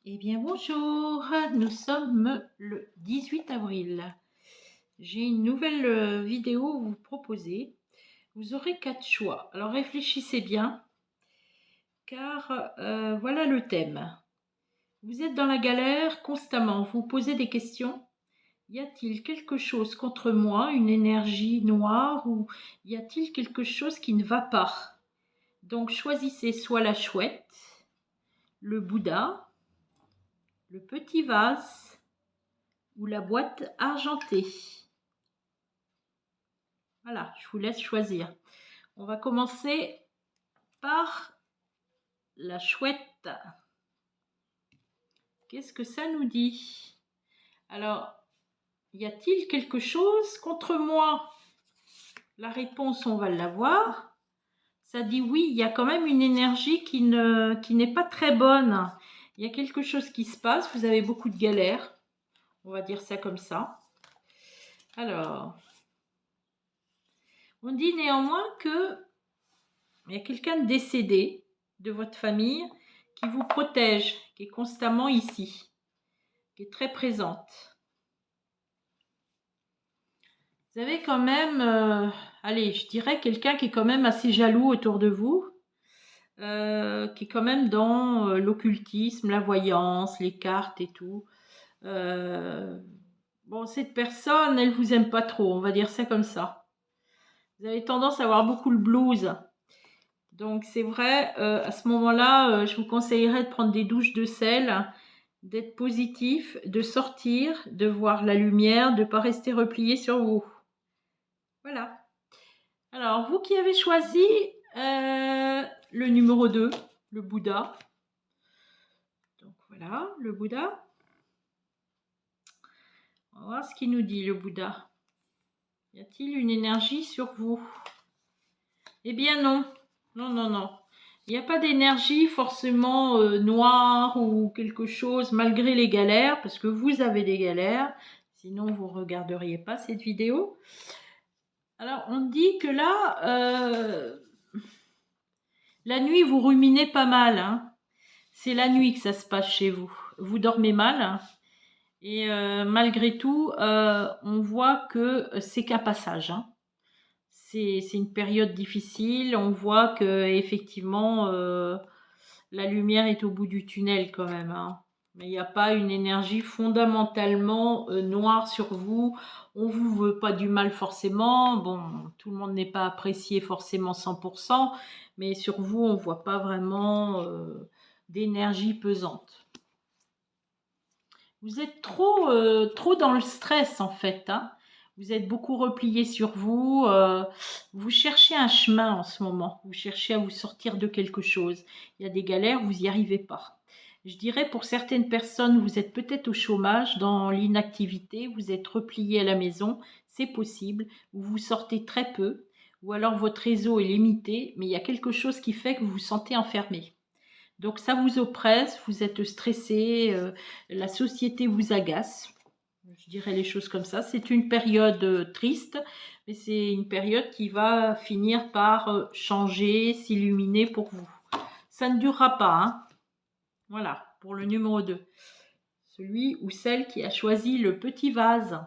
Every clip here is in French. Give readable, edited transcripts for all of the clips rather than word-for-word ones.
Eh bien bonjour, nous sommes le 18 avril. J'ai une nouvelle vidéo à vous proposer. Vous aurez 4 choix. Alors réfléchissez bien, car voilà le thème. Vous êtes dans la galère constamment, vous posez des questions. Y a-t-il quelque chose contre moi, une énergie noire, ou y a-t-il quelque chose qui ne va pas? Donc choisissez soit la chouette, le Bouddha, le petit vase ou la boîte argentée. Voilà, je vous laisse choisir. On va commencer par la chouette. Qu'est-ce que ça nous dit? Alors, y a-t-il quelque chose contre moi? La réponse, on va l'avoir. Ça dit oui, il y a quand même une énergie qui n'est pas très bonne. Il y a quelque chose qui se passe, vous avez beaucoup de galères. On va dire ça comme ça. Alors, on dit néanmoins que il y a quelqu'un de décédé de votre famille qui vous protège, qui est constamment ici, qui est très présente. Vous avez quand même, allez, je dirais quelqu'un qui est quand même assez jaloux autour de vous, qui est quand même dans l'occultisme, la voyance, les cartes et tout. Bon, cette personne, elle vous aime pas trop, on va dire ça comme ça. Vous avez tendance à avoir beaucoup le blues. Donc c'est vrai, à ce moment-là, je vous conseillerais de prendre des douches de sel, d'être positif, de sortir, de voir la lumière, de ne pas rester replié sur vous. Voilà. Alors, vous qui avez choisi le numéro 2, le Bouddha. Donc voilà, le Bouddha. On va voir ce qu'il nous dit, le Bouddha. Y a-t-il une énergie sur vous? Eh bien non. Non, non, non. Il n'y a pas d'énergie forcément noire ou quelque chose malgré les galères, parce que vous avez des galères. Sinon, vous ne regarderiez pas cette vidéo. Alors, on dit que là, la nuit, vous ruminez pas mal. Hein. C'est la nuit que ça se passe chez vous. Vous dormez mal. Hein. Et malgré tout, on voit que c'est qu'un passage. Hein. C'est une période difficile. On voit que effectivement, la lumière est au bout du tunnel quand même. Hein. Mais il n'y a pas une énergie fondamentalement noire sur vous. On vous veut pas du mal forcément. Bon, tout le monde n'est pas apprécié forcément 100%, mais sur vous, on voit pas vraiment d'énergie pesante. Vous êtes trop dans le stress en fait. Hein. Vous êtes beaucoup replié sur vous. Vous cherchez un chemin en ce moment. Vous cherchez à vous sortir de quelque chose. Il y a des galères, vous n'y arrivez pas. Je dirais pour certaines personnes, vous êtes peut-être au chômage, dans l'inactivité, vous êtes replié à la maison, c'est possible. Vous sortez très peu, ou alors votre réseau est limité, mais il y a quelque chose qui fait que vous vous sentez enfermé. Donc ça vous oppresse, vous êtes stressé, la société vous agace. Je dirais les choses comme ça. C'est une période triste, mais c'est une période qui va finir par changer, s'illuminer pour vous. Ça ne durera pas. Hein. Voilà, pour le numéro 2. Celui ou celle qui a choisi le petit vase.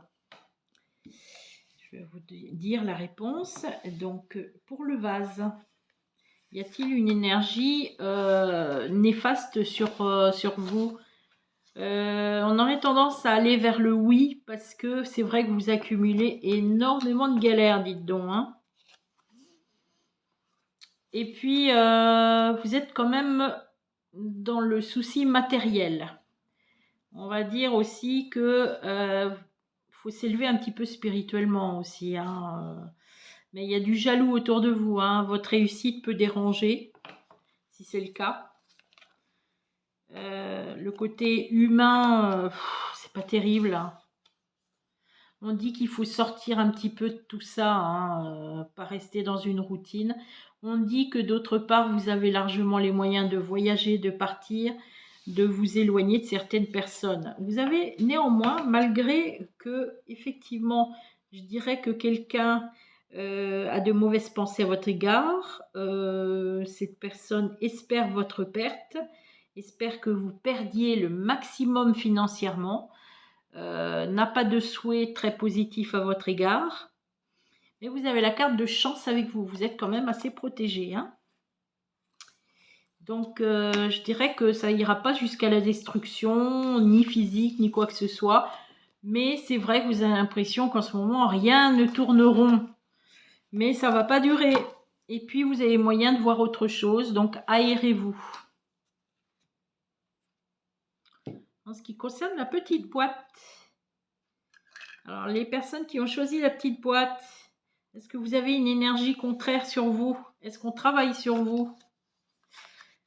Je vais vous dire la réponse. Donc, pour le vase. Y a-t-il une énergie néfaste sur vous? On aurait tendance à aller vers le oui parce que c'est vrai que vous accumulez énormément de galères, dites donc. Hein. Et puis, vous êtes quand même dans le souci matériel. On va dire aussi que faut s'élever un petit peu spirituellement aussi. Hein. Mais il y a du jaloux autour de vous. Hein. Votre réussite peut déranger, si c'est le cas. Le côté humain, c'est pas terrible. Hein. On dit qu'il faut sortir un petit peu de tout ça, hein, pas rester dans une routine. On dit que d'autre part, vous avez largement les moyens de voyager, de partir, de vous éloigner de certaines personnes. Vous avez néanmoins, malgré que, effectivement, je dirais que quelqu'un a de mauvaises pensées à votre égard, cette personne espère votre perte espère que vous perdiez le maximum financièrement, n'a pas de souhait très positif à votre égard. Mais vous avez la carte de chance avec vous. Vous êtes quand même assez protégé, hein. Donc, je dirais que ça ira pas jusqu'à la destruction, ni physique, ni quoi que ce soit. Mais c'est vrai que vous avez l'impression qu'en ce moment, rien ne tourne rond. Mais ça va pas durer. Et puis, vous avez moyen de voir autre chose. Donc, aérez-vous. En ce qui concerne la petite boîte. Alors, les personnes qui ont choisi la petite boîte, est-ce que vous avez une énergie contraire sur vous? Est-ce qu'on travaille sur vous?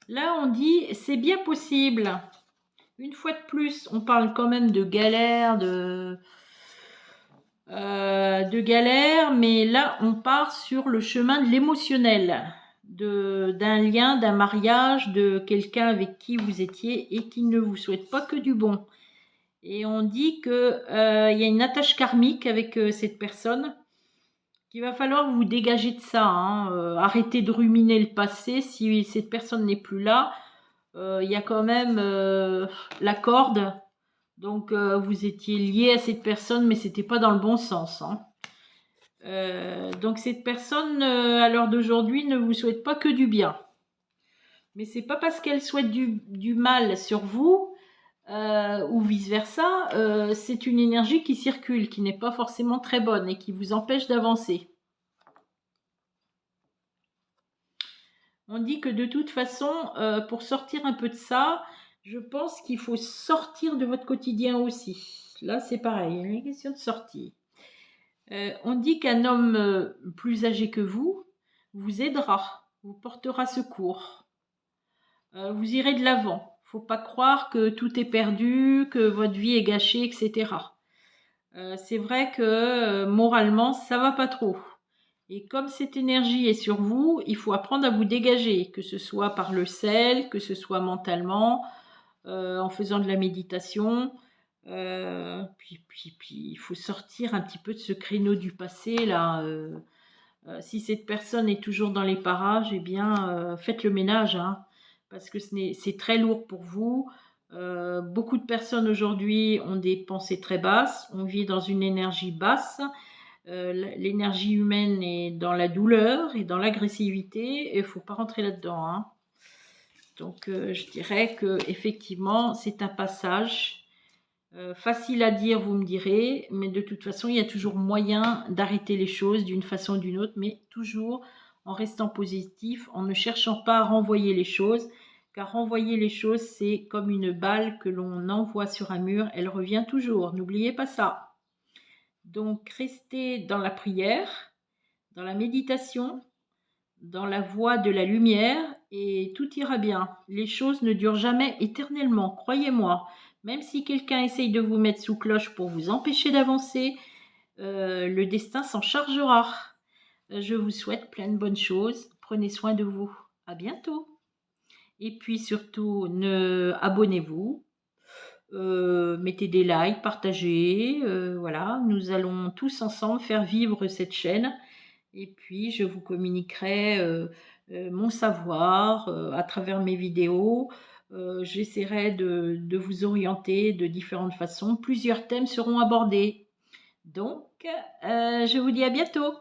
Là, on dit, c'est bien possible. Une fois de plus, on parle quand même de galère, galère, mais là, on part sur le chemin de l'émotionnel, d'un lien, d'un mariage, de quelqu'un avec qui vous étiez et qui ne vous souhaite pas que du bon. Et on dit qu'il y a une attache karmique avec cette personne, qu'il va falloir vous dégager de ça, hein, arrêter de ruminer le passé. Si cette personne n'est plus là, il y a quand même la corde. Donc, vous étiez lié à cette personne, mais c'était pas dans le bon sens, hein. Donc, cette personne, à l'heure d'aujourd'hui, ne vous souhaite pas que du bien. Mais c'est pas parce qu'elle souhaite du mal sur vous, ou vice-versa, c'est une énergie qui circule, qui n'est pas forcément très bonne et qui vous empêche d'avancer. On dit que de toute façon, pour sortir un peu de ça, je pense qu'il faut sortir de votre quotidien aussi. Là, c'est pareil, il y a une question de sortie. On dit qu'un homme plus âgé que vous aidera, vous portera secours. Vous irez de l'avant. Il ne faut pas croire que tout est perdu, que votre vie est gâchée, etc. C'est vrai que moralement, ça va pas trop. Et comme cette énergie est sur vous, il faut apprendre à vous dégager, que ce soit par le sel, que ce soit mentalement, en faisant de la méditation. Puis, il faut sortir un petit peu de ce créneau du passé, là. Si cette personne est toujours dans les parages, eh bien, faites le ménage, hein, parce que c'est très lourd pour vous. Beaucoup de personnes aujourd'hui ont des pensées très basses, on vit dans une énergie basse. L'énergie humaine est dans la douleur et dans l'agressivité, et il ne faut pas rentrer là-dedans, hein. Donc, je dirais que effectivement, c'est un passage facile à dire, vous me direz, mais de toute façon, il y a toujours moyen d'arrêter les choses d'une façon ou d'une autre, mais toujours en restant positif, en ne cherchant pas à renvoyer les choses, car renvoyer les choses, c'est comme une balle que l'on envoie sur un mur, elle revient toujours, n'oubliez pas ça. Donc, restez dans la prière, dans la méditation, dans la voie de la lumière, et tout ira bien. Les choses ne durent jamais éternellement, croyez-moi. Même si quelqu'un essaye de vous mettre sous cloche pour vous empêcher d'avancer, le destin s'en chargera. Je vous souhaite plein de bonnes choses. Prenez soin de vous. À bientôt. Et puis surtout, abonnez-vous. Mettez des likes, partagez. Voilà, nous allons tous ensemble faire vivre cette chaîne. Et puis, je vous communiquerai mon savoir à travers mes vidéos. J'essaierai de vous orienter de différentes façons. Plusieurs thèmes seront abordés. Donc, je vous dis à bientôt.